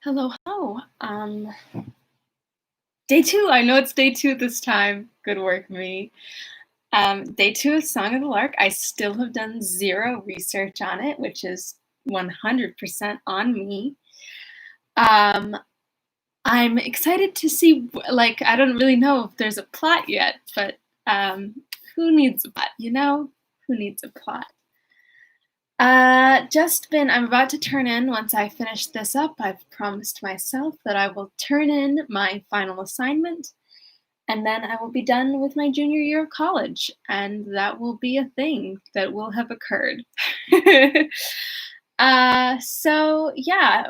Hello, hello. Day two. I know it's day two this time. Good work, me. Day two of Song of the Lark. I still have done zero research on it, which is 100% on me. I'm excited to see, like, I don't really know if there's a plot yet, but who needs a plot, you know? Who needs a plot? I'm about to turn in, once I finish this up, I've promised myself that I will turn in my final assignment, and then I will be done with my junior year of college, and that will be a thing that will have occurred. So yeah,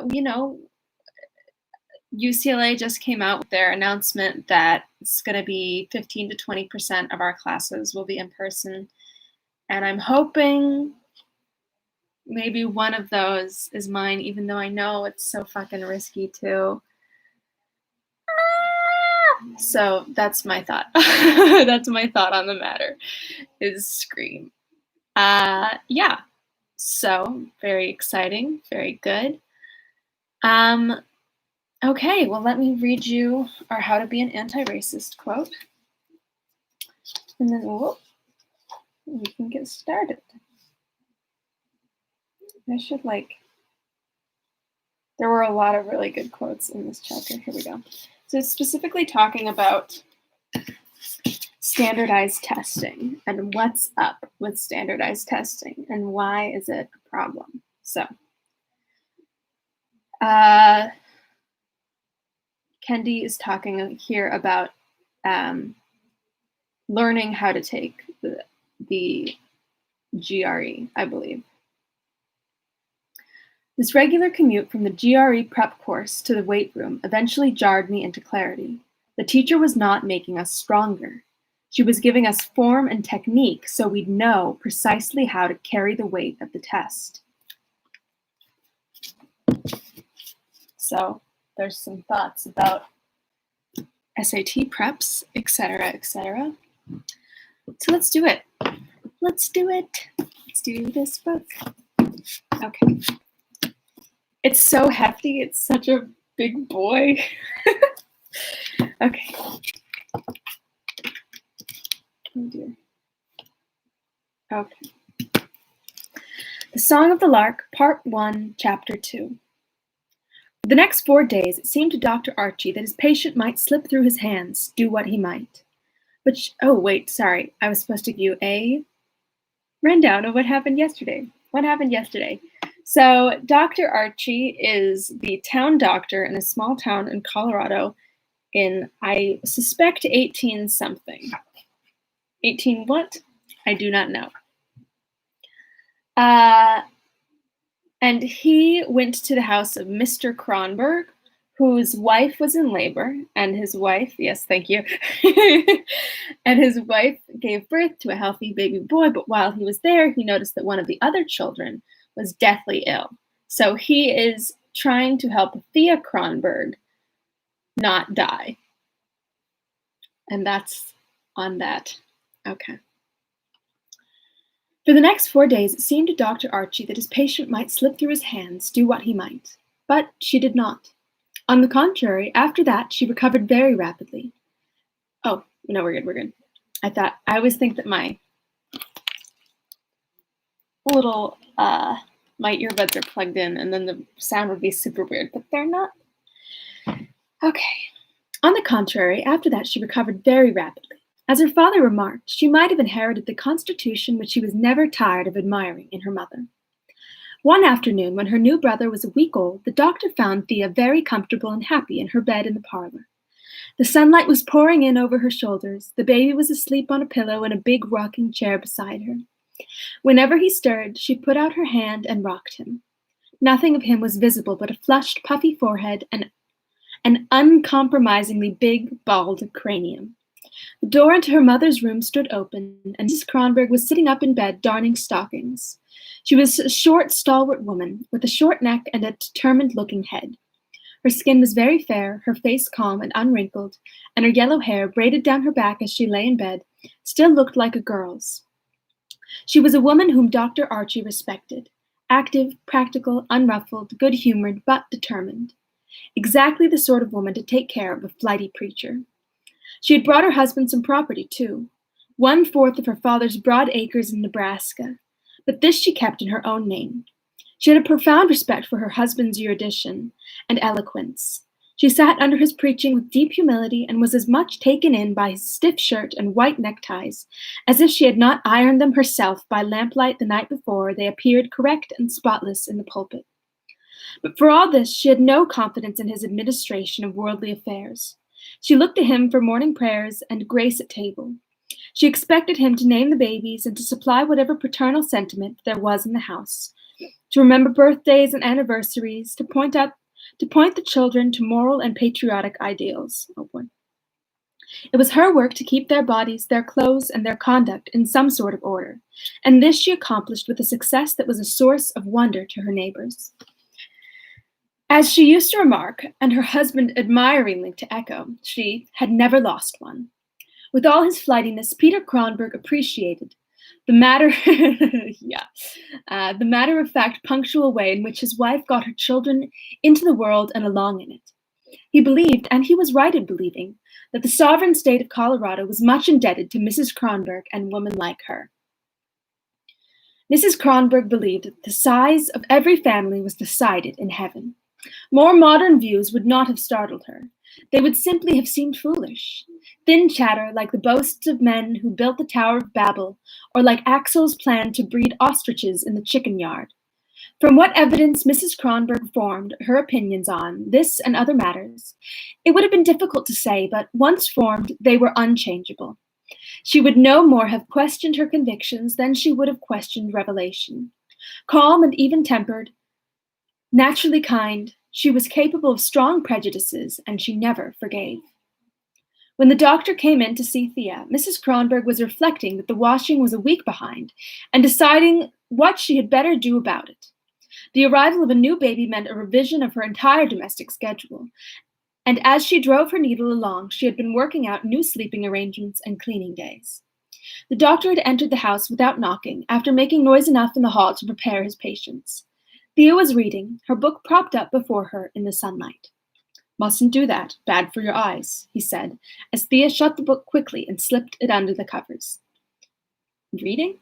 UCLA just came out with their announcement that it's going to be 15 to 20% of our classes will be in person, and I'm hoping maybe one of those is mine, even though I know it's so fucking risky too. So that's my thought. That's my thought on the matter, is Scream. Yeah. So very exciting, very good. Okay, well, let me read you our How to Be an Anti-Racist quote. And then we can get started. There were a lot of really good quotes in this chapter. Here we go. So it's specifically talking about standardized testing and what's up with standardized testing and why is it a problem. So Kendi is talking here about learning how to take the GRE, I believe. This regular commute from the GRE prep course to the weight room eventually jarred me into clarity. The teacher was not making us stronger. She was giving us form and technique so we'd know precisely how to carry the weight of the test. So there's some thoughts about SAT preps, etc., etc. So let's do it. Let's do it. Let's do this book. Okay. It's so hefty. It's such a big boy. Okay. Oh dear. Okay. The Song of the Lark, Part 1, Chapter 2. For the next 4 days, it seemed to Dr. Archie that his patient might slip through his hands, do what he might. But, sorry. I was supposed to give you a rundown of what happened yesterday. What happened yesterday? So Dr. Archie is the town doctor in a small town in Colorado in, I suspect, 18-something. 18 what? I do not know. And he went to the house of Mr. Kronberg, whose wife was in labor, and his wife, yes, thank you, and his wife gave birth to a healthy baby boy, but while he was there, he noticed that one of the other children was deathly ill. So he is trying to help Thea Kronberg not die. And that's on that. Okay. For the next 4 days, it seemed to Dr. Archie that his patient might slip through his hands, do what he might. But she did not. On the contrary, after that, she recovered very rapidly. Oh, no, we're good. I always think that my little, my earbuds are plugged in and then the sound would be super weird, but they're not. Okay. On the contrary, after that, she recovered very rapidly. As her father remarked, she might have inherited the constitution which she was never tired of admiring in her mother. One afternoon, when her new brother was a week old, the doctor found Thea very comfortable and happy in her bed in the parlor. The sunlight was pouring in over her shoulders. The baby was asleep on a pillow in a big rocking chair beside her. Whenever he stirred, she put out her hand and rocked him. Nothing of him was visible but a flushed, puffy forehead and an uncompromisingly big, bald cranium. The door into her mother's room stood open, and Mrs. Kronberg was sitting up in bed darning stockings. She was a short, stalwart woman, with a short neck and a determined-looking head. Her skin was very fair, her face calm and unwrinkled, and her yellow hair, braided down her back as she lay in bed, still looked like a girl's. She was a woman whom Dr. Archie respected, active, practical, unruffled, good-humored, but determined. exactly the sort of woman to take care of a flighty preacher. She had brought her husband some property, too, 1/4 of her father's broad acres in Nebraska, but this she kept in her own name. She had a profound respect for her husband's erudition and eloquence. She sat under his preaching with deep humility and was as much taken in by his stiff shirt and white neckties as if she had not ironed them herself by lamplight the night before they appeared correct and spotless in the pulpit. But for all this, she had no confidence in his administration of worldly affairs. She looked to him for morning prayers and grace at table. She expected him to name the babies and to supply whatever paternal sentiment there was in the house, to remember birthdays and anniversaries, to point the children to moral and patriotic ideals. Oh boy. It was her work to keep their bodies, their clothes, and their conduct in some sort of order, and this she accomplished with a success that was a source of wonder to her neighbors. As she used to remark, and her husband admiringly to echo, she had never lost one. With all his flightiness, Peter Kronberg appreciated the matter-of-fact, punctual way in which his wife got her children into the world and along in it. He believed, and he was right in believing, that the sovereign state of Colorado was much indebted to Mrs. Kronberg and women like her. Mrs. Kronberg believed that the size of every family was decided in heaven. More modern views would not have startled her. They would simply have seemed foolish. Thin chatter like the boasts of men who built the Tower of Babel, or like Axel's plan to breed ostriches in the chicken yard. From what evidence Mrs. Kronberg formed her opinions on this and other matters, it would have been difficult to say, but once formed, they were unchangeable. She would no more have questioned her convictions than she would have questioned revelation. Calm and even-tempered, naturally kind, she was capable of strong prejudices, and she never forgave. When the doctor came in to see Thea, Mrs. Kronberg was reflecting that the washing was a week behind and deciding what she had better do about it. The arrival of a new baby meant a revision of her entire domestic schedule, and as she drove her needle along, she had been working out new sleeping arrangements and cleaning days. The doctor had entered the house without knocking, after making noise enough in the hall to prepare his patients. Thea was reading, her book propped up before her in the sunlight. "Mustn't do that, bad for your eyes," he said, as Thea shut the book quickly and slipped it under the covers. "Reading?"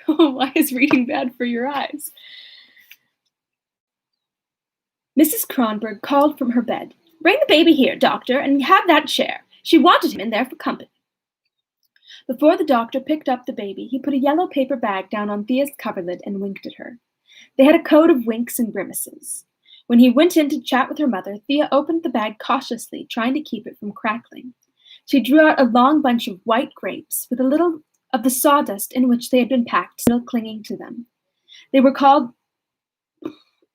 Oh, why is reading bad for your eyes? Mrs. Kronberg called from her bed. "Bring the baby here, doctor, and have that chair. She wanted him in there for company." Before the doctor picked up the baby, he put a yellow paper bag down on Thea's coverlid and winked at her. They had a code of winks and grimaces. When he went in to chat with her mother, Thea opened the bag cautiously, trying to keep it from crackling. She drew out a long bunch of white grapes, with a little of the sawdust in which they had been packed still clinging to them. They were called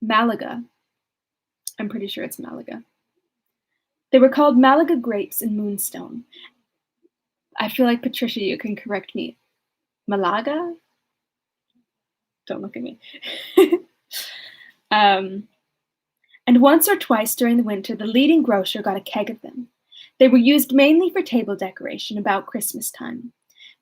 Malaga. I'm pretty sure it's Malaga. They were called Malaga grapes in Moonstone. I feel like, Patricia, you can correct me. Malaga? Don't look at me. And once or twice during the winter, the leading grocer got a keg of them. They were used mainly for table decoration about Christmas time.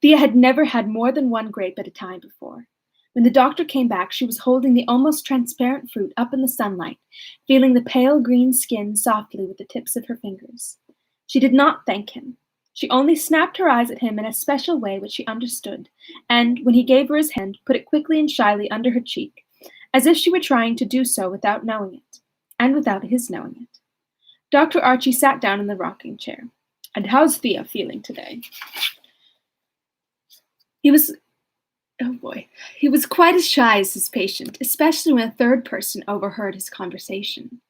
Thea had never had more than one grape at a time before. When the doctor came back, she was holding the almost transparent fruit up in the sunlight, feeling the pale green skin softly with the tips of her fingers. She did not thank him. She only snapped her eyes at him in a special way which she understood, and, when he gave her his hand, put it quickly and shyly under her cheek, as if she were trying to do so without knowing it, and without his knowing it. Dr. Archie sat down in the rocking chair. "And how's Thea feeling today?" He was quite as shy as his patient, especially when a third person overheard his conversation.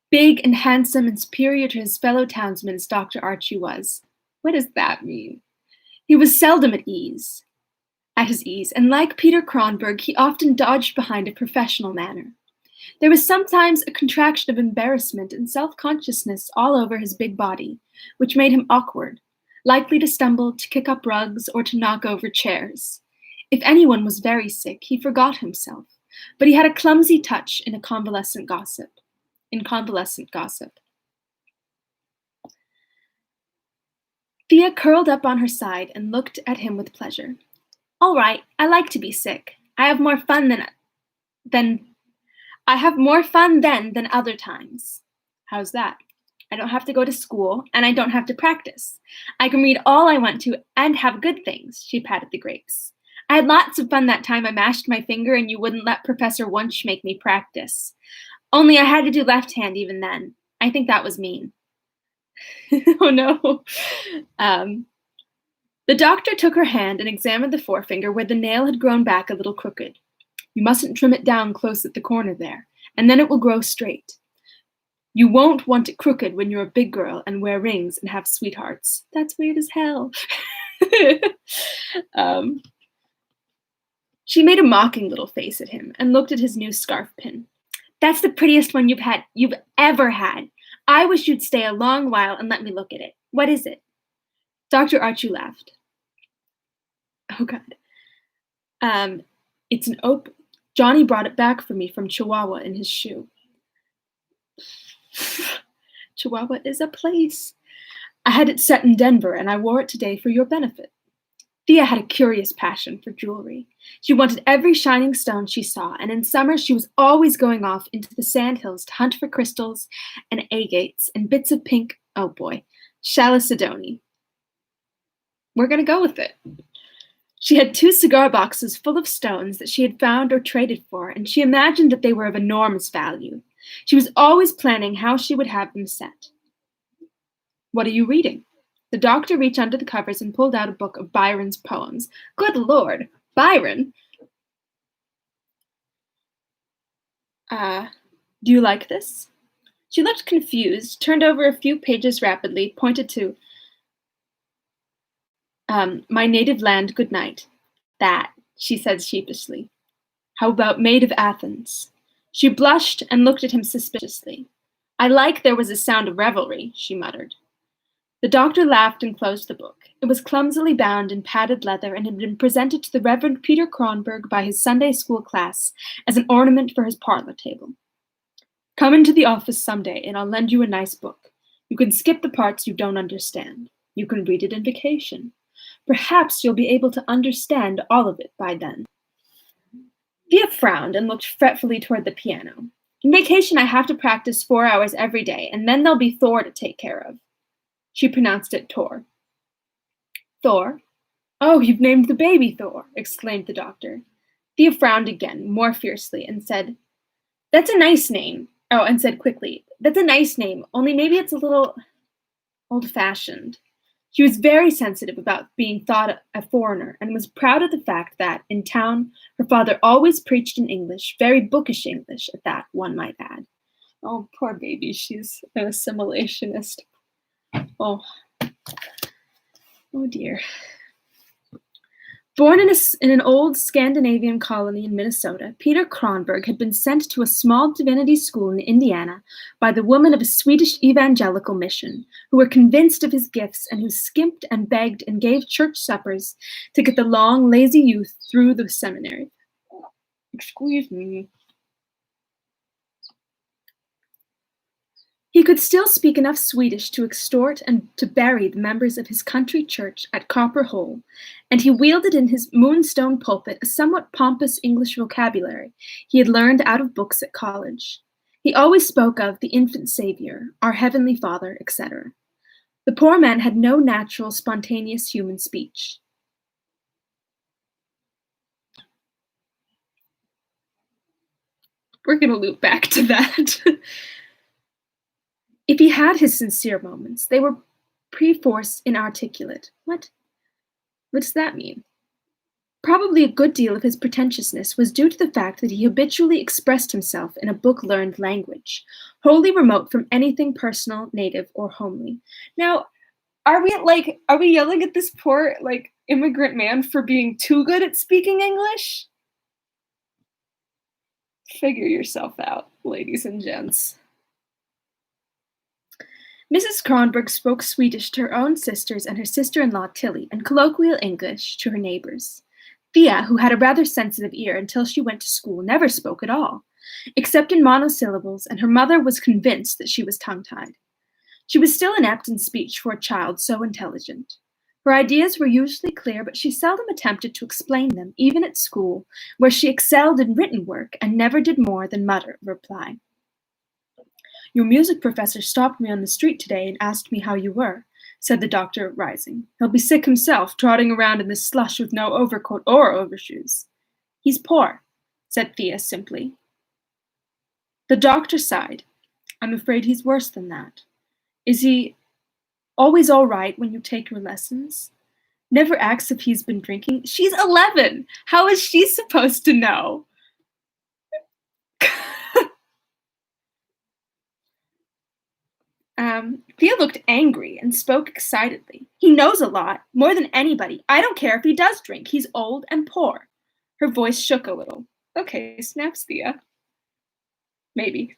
Big and handsome and superior to his fellow townsmen as Dr. Archie was. What does that mean? He was seldom at his ease, and like Peter Kronberg, he often dodged behind a professional manner. There was sometimes a contraction of embarrassment and self-consciousness all over his big body, which made him awkward, likely to stumble, to kick up rugs, or to knock over chairs. If anyone was very sick, he forgot himself, but he had a clumsy touch in convalescent gossip. Thea curled up on her side and looked at him with pleasure. "All right, I like to be sick. I have more fun than I have more fun then than other times. How's that? I don't have to go to school, and I don't have to practice. I can read all I want to and have good things, she patted the grapes. I had lots of fun that time I mashed my finger and you wouldn't let Professor Wunsch make me practice. Only I had to do left hand even then. I think that was mean. Oh no. The doctor took her hand and examined the forefinger where the nail had grown back a little crooked. You mustn't trim it down close at the corner there, and then it will grow straight. You won't want it crooked when you're a big girl and wear rings and have sweethearts. That's weird as hell. She made a mocking little face at him and looked at his new scarf pin. That's the prettiest one you've ever had. I wish you'd stay a long while and let me look at it. What is it? Dr. Archie laughed. Oh, God. It's an opal. Johnny brought it back for me from Chihuahua in his shoe. Chihuahua is a place. I had it set in Denver, and I wore it today for your benefit. Thea had a curious passion for jewelry. She wanted every shining stone she saw, and in summer she was always going off into the sandhills to hunt for crystals and agates and bits of pink, oh boy, chalcedony. We're going to go with it. She had 2 cigar boxes full of stones that she had found or traded for, and she imagined that they were of enormous value. She was always planning how she would have them set. What are you reading? The doctor reached under the covers and pulled out a book of Byron's poems. Good Lord, Byron! Do you like this? She looked confused, turned over a few pages rapidly, pointed to My Native Land, Good Night. That, she said sheepishly. How about Maid of Athens? She blushed and looked at him suspiciously. I like There Was a Sound of Revelry, she muttered. The doctor laughed and closed the book. It was clumsily bound in padded leather and had been presented to the Reverend Peter Kronberg by his Sunday school class as an ornament for his parlor table. Come into the office someday and I'll lend you a nice book. You can skip the parts you don't understand. You can read it in vacation. Perhaps you'll be able to understand all of it by then. Thea frowned and looked fretfully toward the piano. In vacation, I have to practice 4 hours every day, and then there'll be Thor to take care of. She pronounced it Tor. Thor? Oh, you've named the baby Thor, exclaimed the doctor. Thea frowned again, more fiercely, and said, That's a nice name. Oh, and said quickly, That's a nice name, only maybe it's a little old-fashioned. She was very sensitive about being thought a foreigner and was proud of the fact that, in town, her father always preached in English, very bookish English at that, one might add. Oh, poor baby, she's an assimilationist. Oh dear. Born in an old Scandinavian colony in Minnesota, Peter Kronberg had been sent to a small divinity school in Indiana by the women of a Swedish evangelical mission, who were convinced of his gifts and who skimped and begged and gave church suppers to get the long, lazy youth through the seminary. Excuse me. He could still speak enough Swedish to extort and to bury the members of his country church at Copper Hole, and he wielded in his moonstone pulpit a somewhat pompous English vocabulary he had learned out of books at college. He always spoke of the infant Savior, our Heavenly Father, etc. The poor man had no natural, spontaneous human speech. We're going to loop back to that. If he had his sincere moments, they were perforce inarticulate. What does that mean? Probably a good deal of his pretentiousness was due to the fact that he habitually expressed himself in a book-learned language, wholly remote from anything personal, native, or homely. Now, are we yelling at this poor, immigrant man for being too good at speaking English? Figure yourself out, ladies and gents. Mrs. Kronberg spoke Swedish to her own sisters and her sister-in-law Tilly, and colloquial English to her neighbors. Thea, who had a rather sensitive ear until she went to school, never spoke at all, except in monosyllables, and her mother was convinced that she was tongue-tied. She was still inept in speech for a child so intelligent. Her ideas were usually clear, but she seldom attempted to explain them, even at school, where she excelled in written work and never did more than mutter a reply. "Your music professor stopped me on the street today and asked me how you were," said the doctor, rising. "He'll be sick himself, trotting around in this slush with no overcoat or overshoes." "He's poor," said Thea simply. The doctor sighed. "I'm afraid he's worse than that. Is he always all right when you take your lessons? Never asks if he's been drinking?" She's 11. How is she supposed to know? Thea looked angry and spoke excitedly. "He knows a lot, more than anybody. I don't care if he does drink. He's old and poor." Her voice shook a little. "Okay, snaps Thea. Maybe."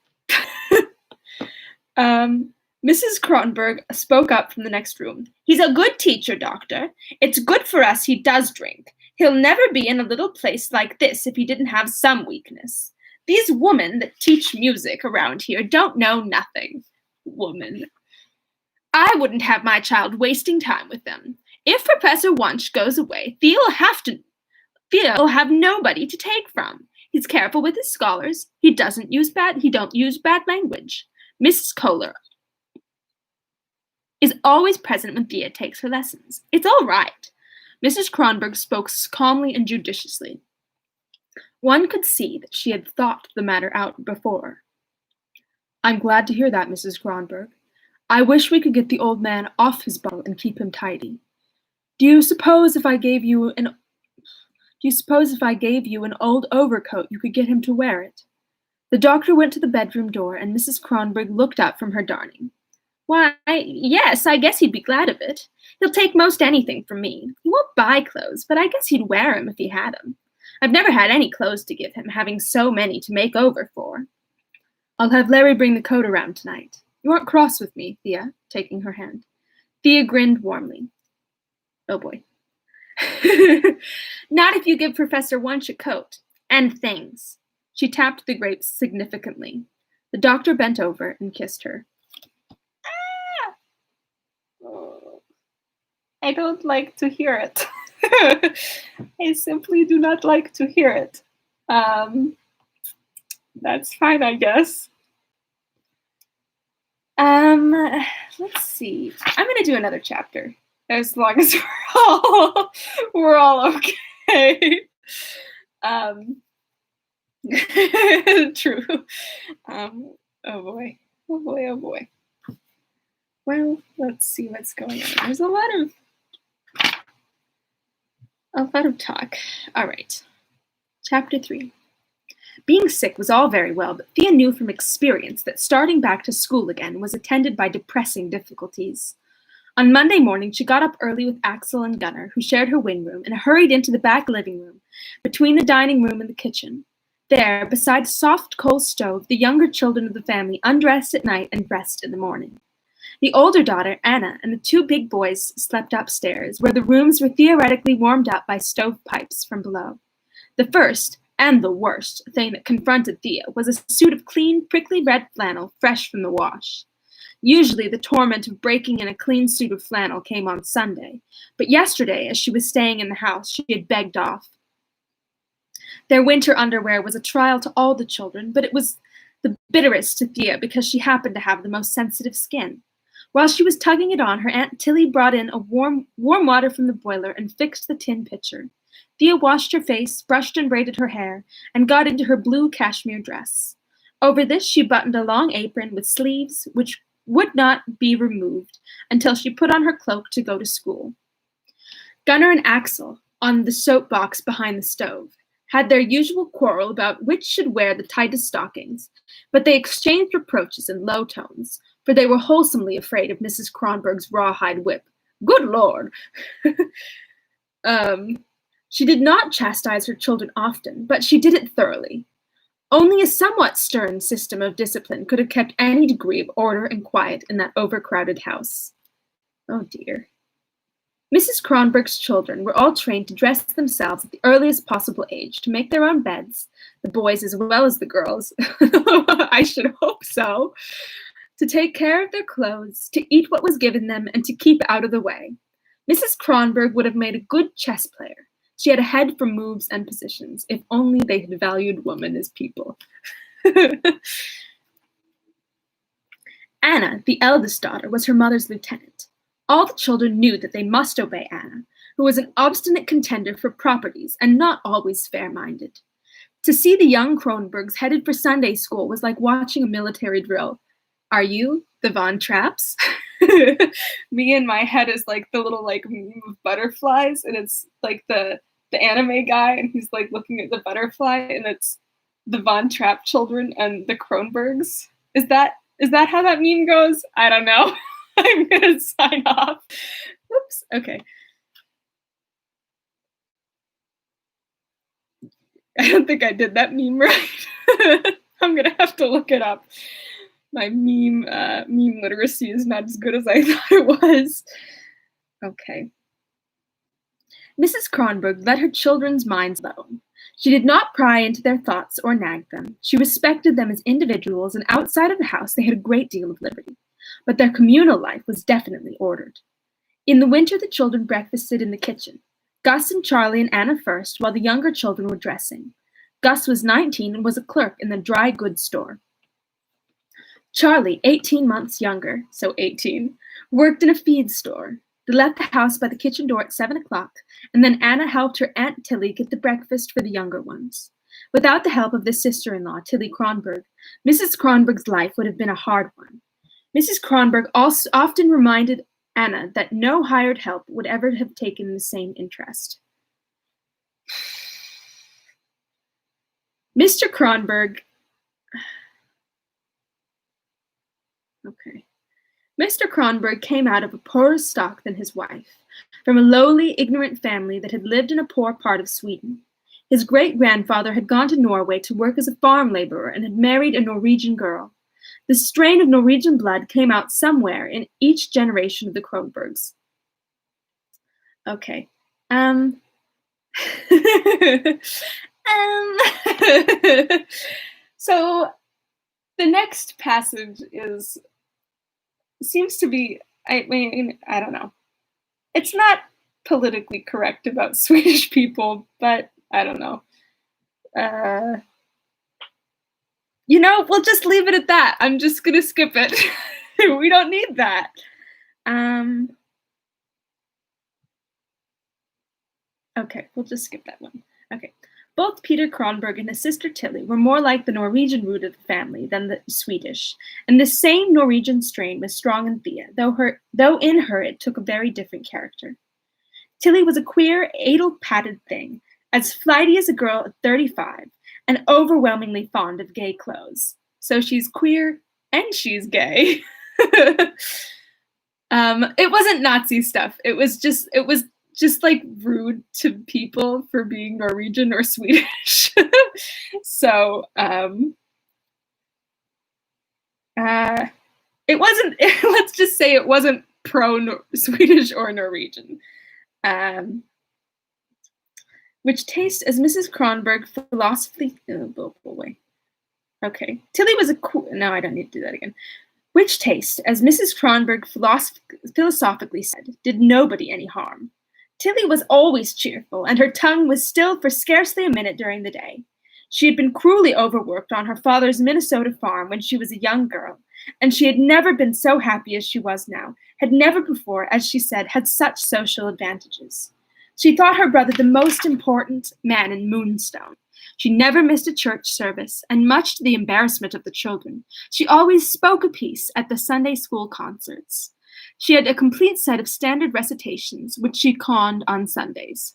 Mrs. Kronberg spoke up from the next room. "He's a good teacher, doctor. It's good for us he does drink. He'll never be in a little place like this if he didn't have some weakness. These women that teach music around here don't know nothing." Woman. "I wouldn't have my child wasting time with them. If Professor Wunsch goes away, Thea'll have nobody to take from. He's careful with his scholars. He don't use bad language. Mrs. Kohler is always present when Thea takes her lessons. It's all right." Mrs. Kronberg spoke calmly and judiciously. One could see that she had thought the matter out before. "I'm glad to hear that, Mrs. Kronberg. I wish we could get the old man off his bottle and keep him tidy. Do you suppose if I gave you an old overcoat, you could get him to wear it?" The doctor went to the bedroom door, and Mrs. Kronberg looked up from her darning. "Why, yes, I guess he'd be glad of it. He'll take most anything from me. He won't buy clothes, but I guess he'd wear 'em if he had 'em. I've never had any clothes to give him, having so many to make over for. I'll have Larry bring the coat around tonight. You aren't cross with me, Thea," taking her hand. Thea grinned warmly. Oh boy. "Not if you give Professor Wunsch a coat. And things." She tapped the grapes significantly. The doctor bent over and kissed her. Ah! Oh, I don't like to hear it. I simply do not like to hear it. That's fine, I guess. Let's see. I'm gonna do another chapter as long as we're all okay. True. Oh boy. Oh boy. Oh boy. Well, let's see what's going on. There's a lot of talk. All right. Chapter 3. Being sick was all very well, but Thea knew from experience that starting back to school again was attended by depressing difficulties. On Monday morning, she got up early with Axel and Gunnar, who shared her wing room, and hurried into the back living room, between the dining room and the kitchen. There, beside a soft coal stove, the younger children of the family undressed at night and dressed in the morning. The older daughter, Anna, and the two big boys slept upstairs, where the rooms were theoretically warmed up by stovepipes from below. The first, and the worst, thing that confronted Thea was a suit of clean, prickly red flannel fresh from the wash. Usually the torment of breaking in a clean suit of flannel came on Sunday, but yesterday, as she was staying in the house, she had begged off. Their winter underwear was a trial to all the children, but it was the bitterest to Thea because she happened to have the most sensitive skin. While she was tugging it on, her Aunt Tilly brought in a warm water from the boiler and fixed the tin pitcher. Thea washed her face, brushed and braided her hair, and got into her blue cashmere dress. Over this, she buttoned a long apron with sleeves, which would not be removed until she put on her cloak to go to school. Gunnar and Axel, on the soapbox behind the stove, had their usual quarrel about which should wear the tightest stockings, but they exchanged reproaches in low tones, for they were wholesomely afraid of Mrs. Kronberg's rawhide whip. Good Lord! She did not chastise her children often, but she did it thoroughly. Only a somewhat stern system of discipline could have kept any degree of order and quiet in that overcrowded house. Oh dear. Mrs. Kronberg's children were all trained to dress themselves at the earliest possible age, to make their own beds, the boys as well as the girls. I should hope so. To take care of their clothes, to eat what was given them, and to keep out of the way. Mrs. Kronberg would have made a good chess player. She had a head for moves and positions, if only they had valued women as people. Anna, the eldest daughter, was her mother's lieutenant. All the children knew that they must obey Anna, who was an obstinate contender for properties and not always fair-minded. To see the young Kronbergs headed for Sunday school was like watching a military drill. Are you the Von Trapps? Me in my head is like the little like meme of butterflies, and it's like the anime guy, and he's like looking at the butterfly, and it's the Von Trapp children and the Kronbergs. Is that how that meme goes? I don't know. I'm gonna sign off. Oops. Okay. I don't think I did that meme right. I'm gonna have to look it up. My meme literacy is not as good as I thought it was. Okay. Mrs. Kronberg let her children's minds alone. She did not pry into their thoughts or nag them. She respected them as individuals, and outside of the house they had a great deal of liberty. But their communal life was definitely ordered. In the winter, the children breakfasted in the kitchen. Gus and Charlie and Anna first, while the younger children were dressing. Gus was 19 and was a clerk in the dry goods store. Charlie, 18 months younger, so 18, worked in a feed store. They left the house by the kitchen door at 7 o'clock, and then Anna helped her Aunt Tilly get the breakfast for the younger ones. Without the help of this sister-in-law, Tilly Kronberg, Mrs. Kronberg's life would have been a hard one. Mrs. Kronberg also often reminded Anna that no hired help would ever have taken the same interest. Mr. Kronberg... Okay. Mr. Kronberg came out of a poorer stock than his wife, from a lowly, ignorant family that had lived in a poor part of Sweden. His great-grandfather had gone to Norway to work as a farm laborer and had married a Norwegian girl. The strain of Norwegian blood came out somewhere in each generation of the Kronbergs. Okay. So the next passage seems to be, I mean, I don't know. It's not politically correct about Swedish people, but I don't know. We'll just leave it at that. I'm just gonna skip it. We don't need that. Okay, we'll just skip that one. Okay. Both Peter Kronberg and his sister Tilly were more like the Norwegian root of the family than the Swedish, and the same Norwegian strain was strong in Thea, though in her it took a very different character. Tilly was a queer, addle-pated thing, as flighty as a girl at 35, and overwhelmingly fond of gay clothes. So she's queer and she's gay. It wasn't Nazi stuff. It was just like rude to people for being Norwegian or Swedish. So it wasn't, let's just say it wasn't pro-Swedish or Norwegian. Which taste, as Mrs. Kronberg philosophically, okay, Tilly was no, I don't need to do that again. Which taste, as Mrs. Kronberg philosophically said, did nobody any harm. Tilly was always cheerful, and her tongue was still for scarcely a minute during the day. She had been cruelly overworked on her father's Minnesota farm when she was a young girl, and she had never been so happy as she was now, had never before, as she said, had such social advantages. She thought her brother the most important man in Moonstone. She never missed a church service, and much to the embarrassment of the children, she always spoke a piece at the Sunday school concerts. She had a complete set of standard recitations, which she conned on Sundays.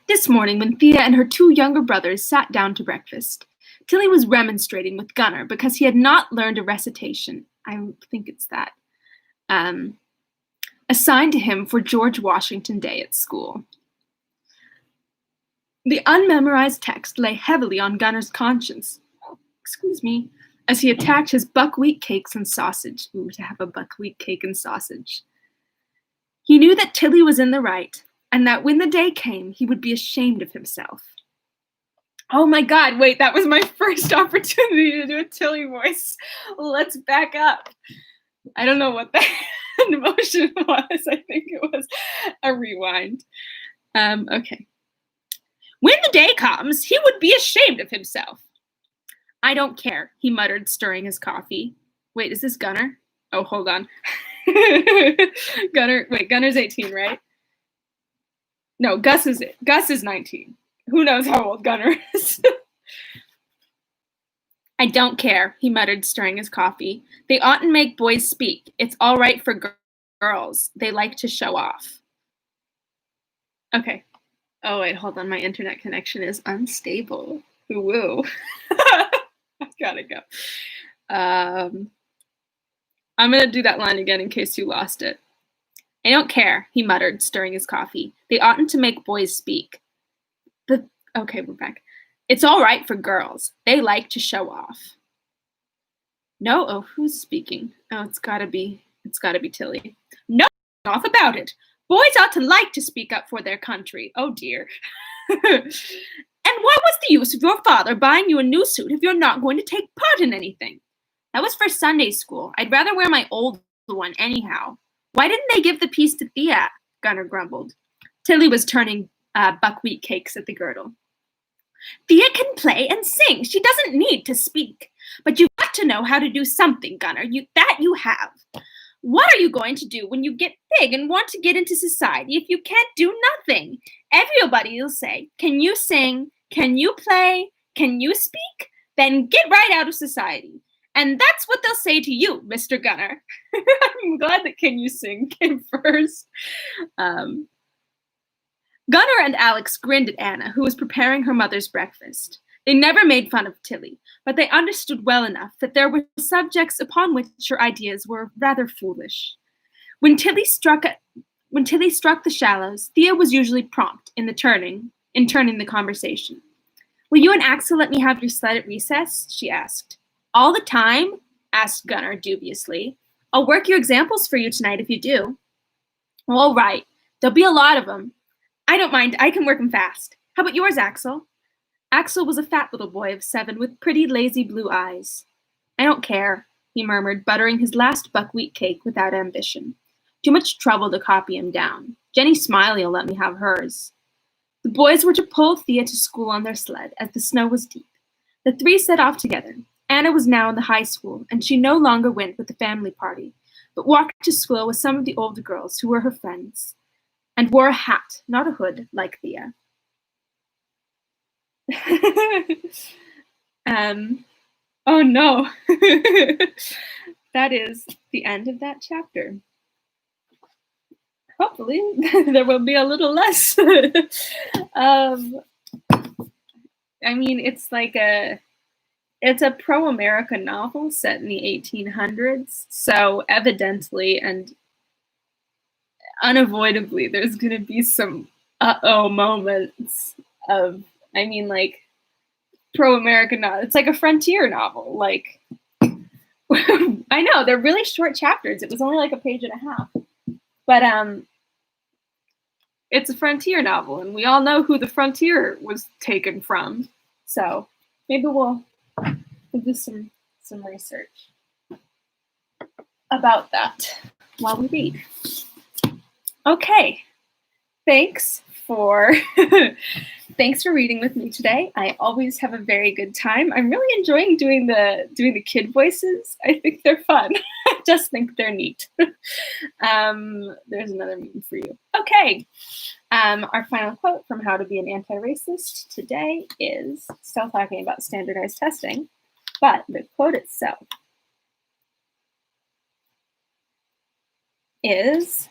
This morning, when Thea and her two younger brothers sat down to breakfast, Tilly was remonstrating with Gunnar because he had not learned a recitation, I think it's that, assigned to him for George Washington Day at school. The unmemorized text lay heavily on Gunnar's conscience, as he attacked his buckwheat cakes and sausage. Ooh, to have a buckwheat cake and sausage. He knew that Tilly was in the right, and that when the day came, he would be ashamed of himself. Oh my God, wait, that was my first opportunity to do a Tilly voice. Let's back up. I don't know what that The motion was, I think it was a rewind. Okay. When the day comes, he would be ashamed of himself. I don't care, he muttered, stirring his coffee. Wait, is this Gunnar? Oh, hold on. Gunnar's 18, right? No, Gus is 19. Who knows how old Gunnar is? I don't care, he muttered, stirring his coffee. They oughtn't make boys speak. It's all right for girls. They like to show off. Okay. Oh, wait, hold on. My internet connection is unstable. Woo. I've got to go. I'm going to do that line again in case you lost it. I don't care, he muttered, stirring his coffee. They oughtn't to make boys speak. Okay, we're back. It's all right for girls. They like to show off. No, oh, who's speaking? Oh, it's gotta be Tilly. No, off about it. Boys ought to like to speak up for their country. Oh dear. And what was the use of your father buying you a new suit if you're not going to take part in anything? That was for Sunday school. I'd rather wear my old one anyhow. Why didn't they give the piece to Thea? Gunnar grumbled. Tilly was turning buckwheat cakes at the girdle. Thea can play and sing. She doesn't need to speak. But you've got to know how to do something, Gunnar. That you have. What are you going to do when you get big and want to get into society if you can't do nothing? Everybody will say, can you sing? Can you play? Can you speak? Then get right out of society. And that's what they'll say to you, Mr. Gunnar. I'm glad that Can You Sing came first. Gunnar and Alex grinned at Anna, who was preparing her mother's breakfast. They never made fun of Tilly, but they understood well enough that there were subjects upon which her ideas were rather foolish. When Tilly struck the shallows, Thea was usually prompt in turning the conversation. Will you and Axel let me have your sled at recess? She asked. All the time? Asked Gunnar dubiously. I'll work your examples for you tonight if you do. All right. There'll be a lot of them. I don't mind. I can work them fast. How about yours, Axel? Axel was a fat little boy of 7 with pretty, lazy blue eyes. I don't care, he murmured, buttering his last buckwheat cake without ambition. Too much trouble to copy him down. Jenny Smiley will let me have hers. The boys were to pull Thea to school on their sled, as the snow was deep. The 3 set off together. Anna was now in the high school, and she no longer went with the family party, but walked to school with some of the older girls who were her friends, and wore a hat, not a hood, like Thea. Oh no. That is the end of that chapter. Hopefully there will be a little less. I mean, it's a pro-America novel set in the 1800s, so evidently and unavoidably there's going to be some uh-oh moments of, I mean, like, pro-American novel. It's like a frontier novel. Like, I know, they're really short chapters. It was only like a page and a half. But it's a frontier novel, and we all know who the frontier was taken from. So maybe we'll do some research about that while we read. Okay, thanks for reading with me today. I always have a very good time. I'm really enjoying doing the kid voices. I think they're fun. I just think they're neat. There's another meme for you. Okay. Our final quote from How to Be an Anti-Racist today is still talking about standardized testing, but the quote itself is,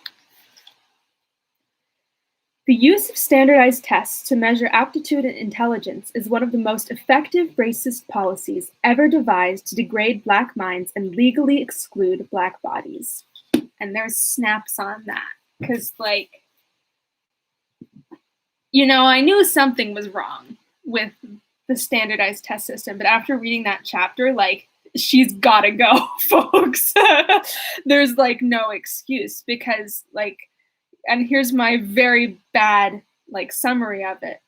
the use of standardized tests to measure aptitude and intelligence is one of the most effective racist policies ever devised to degrade Black minds and legally exclude Black bodies. And there's snaps on that. Because, like, you know, I knew something was wrong with the standardized test system, but after reading that chapter, like, she's gotta go, folks. There's, like, no excuse because, like, and here's my very bad, like, summary of it.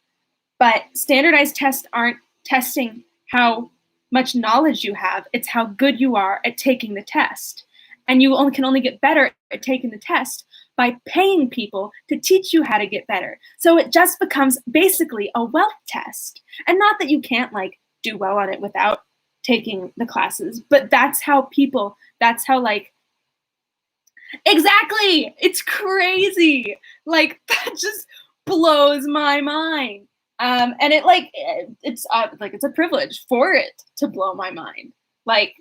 But standardized tests aren't testing how much knowledge you have. It's how good you are at taking the test. And you can only get better at taking the test by paying people to teach you how to get better. So it just becomes basically a wealth test. And not that you can't like do well on it without taking the classes, but that's how like, exactly, it's crazy. Like, that just blows my mind. And it's a privilege for it to blow my mind. Like,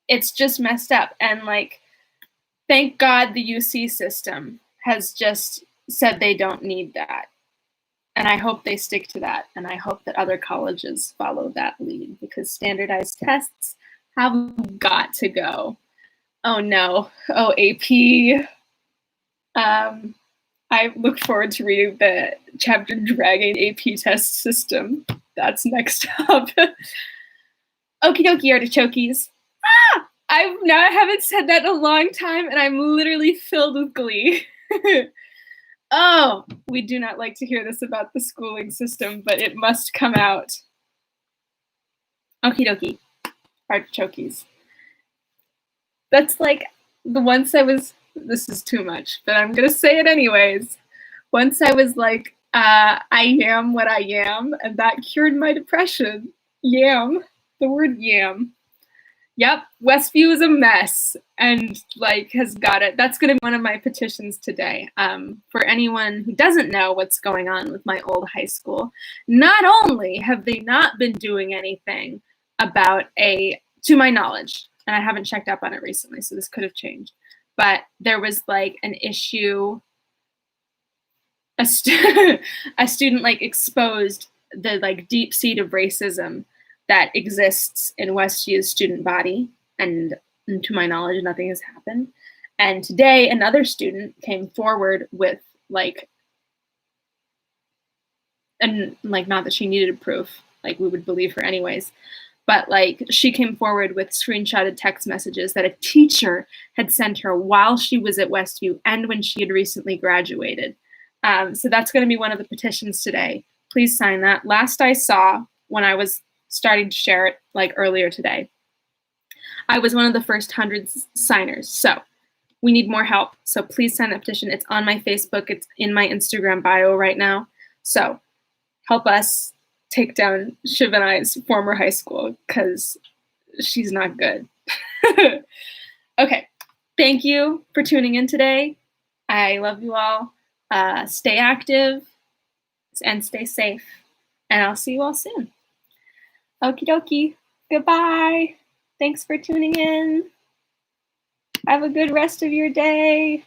it's just messed up. And like, thank God the UC system has just said they don't need that. And I hope they stick to that. And I hope that other colleges follow that lead, because standardized tests have got to go. Oh no. Oh, AP. I look forward to reading the chapter Dragging AP Test System. That's next up. Okie dokie, artichokes. I haven't said that in a long time, and I'm literally filled with glee. Oh, we do not like to hear this about the schooling system, but it must come out. Okie dokie, artichokes. That's like the once I was, this is too much, but I'm gonna say it anyways. Once I was like, I am what I am, and that cured my depression. Yam, the word yam. Yep, Westview is a mess and like has got it. That's gonna be one of my petitions today. For anyone who doesn't know what's going on with my old high school, not only have they not been doing anything about to my knowledge, and I haven't checked up on it recently, so this could have changed, but there was like an issue, a student like exposed the like deep seed of racism that exists in Westview's student body, and to my knowledge, nothing has happened. And today, another student came forward with like, and like, not that she needed proof, like we would believe her anyways, but like she came forward with screenshotted text messages that a teacher had sent her while she was at Westview and when she had recently graduated. So that's going to be one of the petitions today. Please sign that. Last I saw, when I was starting to share it like earlier today, I was one of the first 100 signers. So we need more help. So please sign that petition. It's on my Facebook. It's in my Instagram bio right now. So help us take down Shiv and I's former high school, because she's not good. Okay. Thank you for tuning in today. I love you all. Stay active and stay safe. And I'll see you all soon. Okie dokie. Goodbye. Thanks for tuning in. Have a good rest of your day.